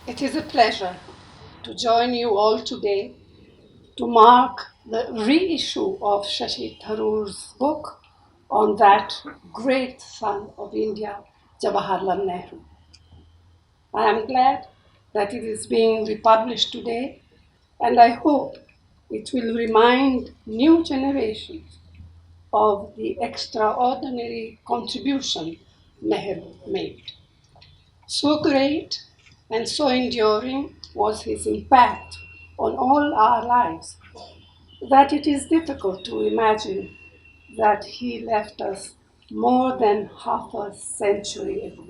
It is a pleasure to join you all today to mark the reissue of Shashi Tharoor's book on that great son of India, Jawaharlal Nehru. I am glad that it is being republished today, and I hope it will remind new generations of the extraordinary contribution Nehru made. So great and so enduring was his impact on all our lives that it is difficult to imagine that he left us more than half a century ago.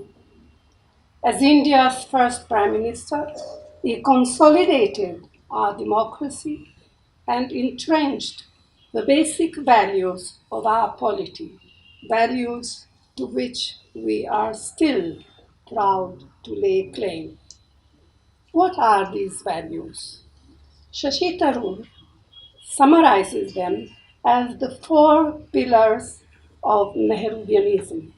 As India's first Prime Minister, he consolidated our democracy and entrenched the basic values of our polity, values to which we are still proud to lay claim. What are these values? Shashi Tharoor summarizes them as the four pillars of Nehruvianism: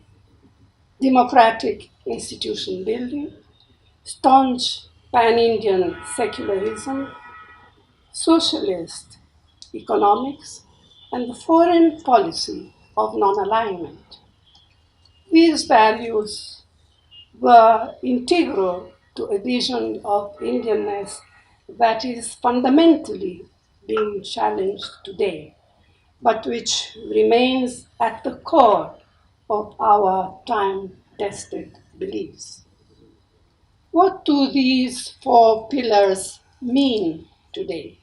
democratic institution building, staunch pan-Indian secularism, socialist economics, and the foreign policy of non-alignment. These values were integral to a vision of Indianness that is fundamentally being challenged today, but which remains at the core of our time-tested beliefs. What do these four pillars mean today?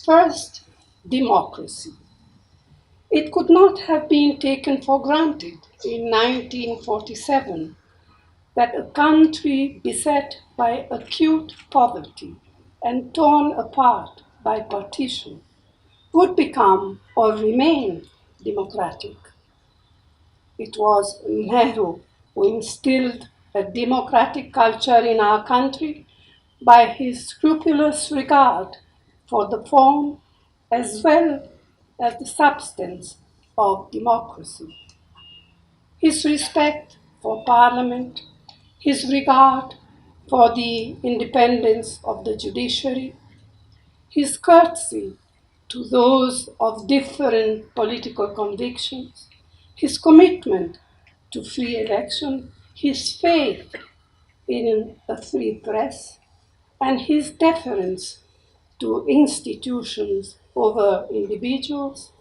First, democracy. It could not have been taken for granted in 1947 that a country beset by acute poverty and torn apart by partition would become or remain democratic. It was Nehru who instilled a democratic culture in our country by his scrupulous regard for the form as well as the substance of democracy. His respect for Parliament, his regard for the independence of the judiciary, his courtesy to those of different political convictions, his commitment to free election, his faith in a free press, and his deference to institutions over individuals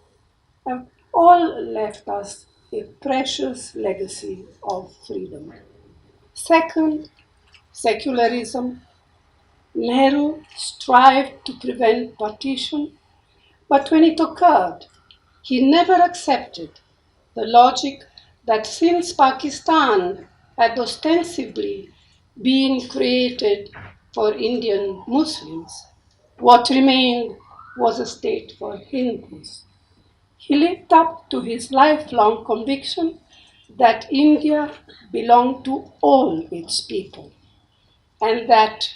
have all left us a precious legacy of freedom. Second, secularism. Nehru strived to prevent partition, but when it occurred, he never accepted the logic that since Pakistan had ostensibly been created for Indian Muslims, what remained was a state for Hindus. He lived up to his lifelong conviction that India belonged to all its people and that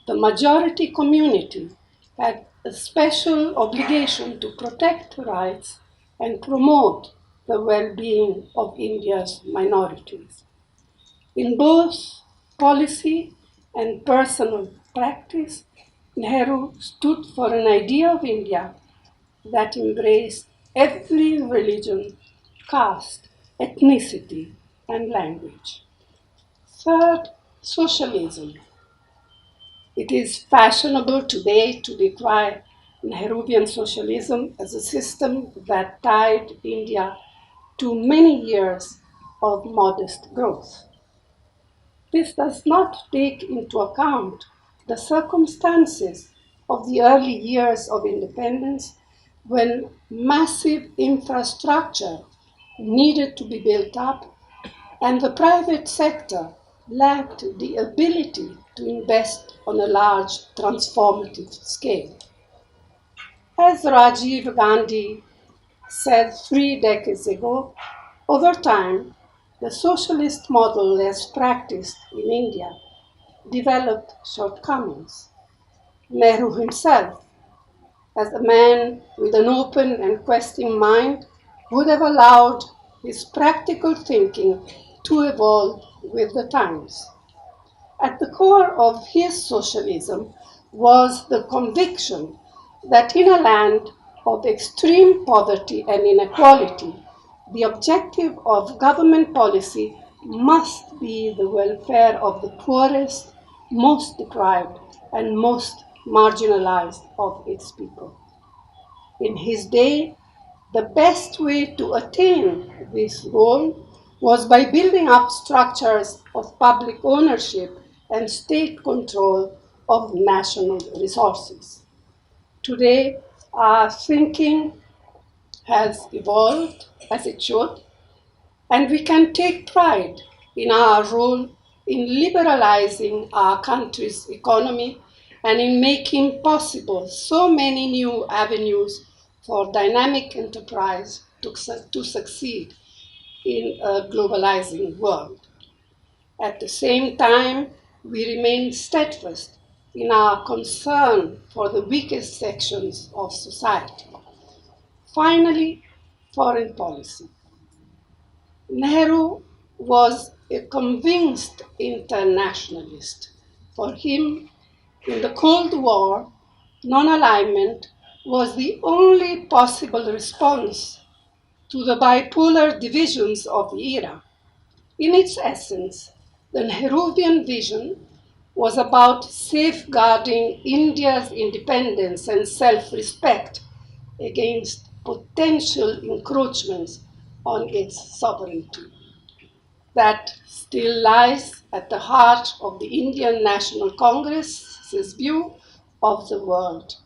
the majority community had a special obligation to protect rights and promote the well-being of India's minorities. In both policy and personal practice, Nehru stood for an idea of India that embraced every religion, caste, ethnicity, and language. Third, socialism. It is fashionable today to decry Nehruvian socialism as a system that tied India to many years of modest growth. This does not take into account the circumstances of the early years of independence when massive infrastructure needed to be built up and the private sector lacked the ability to invest on a large transformative scale. As Rajiv Gandhi said 3 decades ago, over time, the socialist model as practiced in India developed shortcomings. Nehru himself, as a man with an open and questioning mind, would have allowed his practical thinking to evolve with the times. At the core of his socialism was the conviction that in a land of extreme poverty and inequality, the objective of government policy must be the welfare of the poorest, most deprived, and most marginalized of its people. In his day, the best way to attain this goal was by building up structures of public ownership and state control of national resources. Today, our thinking has evolved as it should, and we can take pride in our role in liberalizing our country's economy and in making possible so many new avenues for dynamic enterprise to succeed in a globalizing world. At the same time, we remain steadfast in our concern for the weakest sections of society. Finally, foreign policy. Nehru was a convinced internationalist. For him, in the Cold War, non-alignment was the only possible response to the bipolar divisions of the era. In its essence, the Nehruvian vision was about safeguarding India's independence and self-respect against potential encroachments on its sovereignty. That still lies at the heart of the Indian National Congress's view of the world.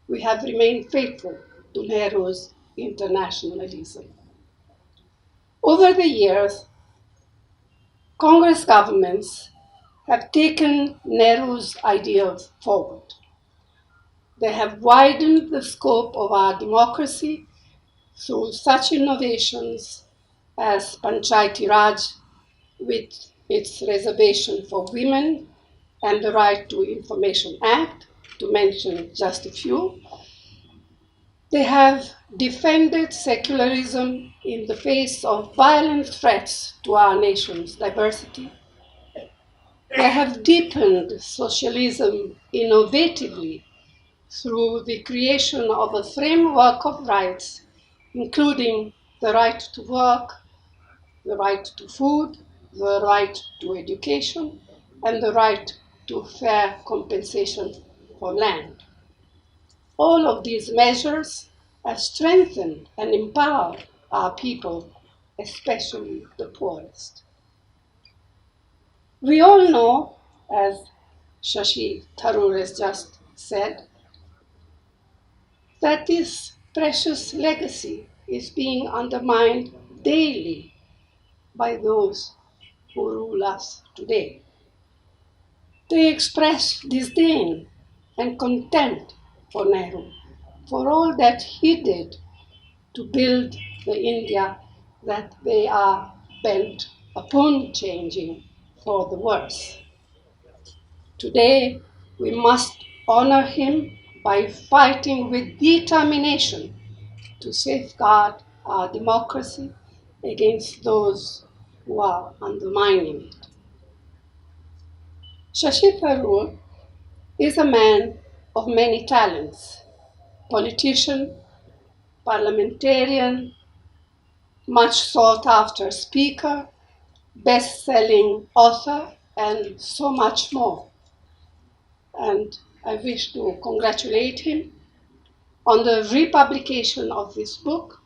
We have remained faithful to Nehru's internationalism. Over the years, Congress governments have taken Nehru's ideals forward. They have widened the scope of our democracy through such innovations as Panchayati Raj with its reservation for women and the Right to Information Act, to mention just a few. They have defended secularism in the face of violent threats to our nation's diversity. They have deepened socialism innovatively through the creation of a framework of rights, including the right to work, the right to food, the right to education, and the right to fair compensation for land. All of these measures have strengthened and empowered our people, especially the poorest. We all know, as Shashi Tharoor has just said, that this precious legacy is being undermined daily by those who rule us today. They express disdain and contempt for Nehru, for all that he did to build the India that they are bent upon changing for the worse. Today, we must honor him by fighting with determination to safeguard our democracy against those who are undermining it. Shashi Tharoor is a man of many talents: politician, parliamentarian, much sought after speaker, best-selling author, and so much more. And I wish to congratulate him on the republication of this book,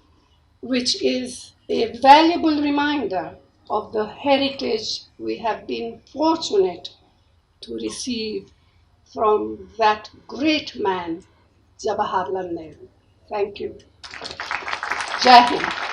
which is a valuable reminder of the heritage we have been fortunate to receive from that great man, Jawaharlal Nehru. Thank you. Jai Hind.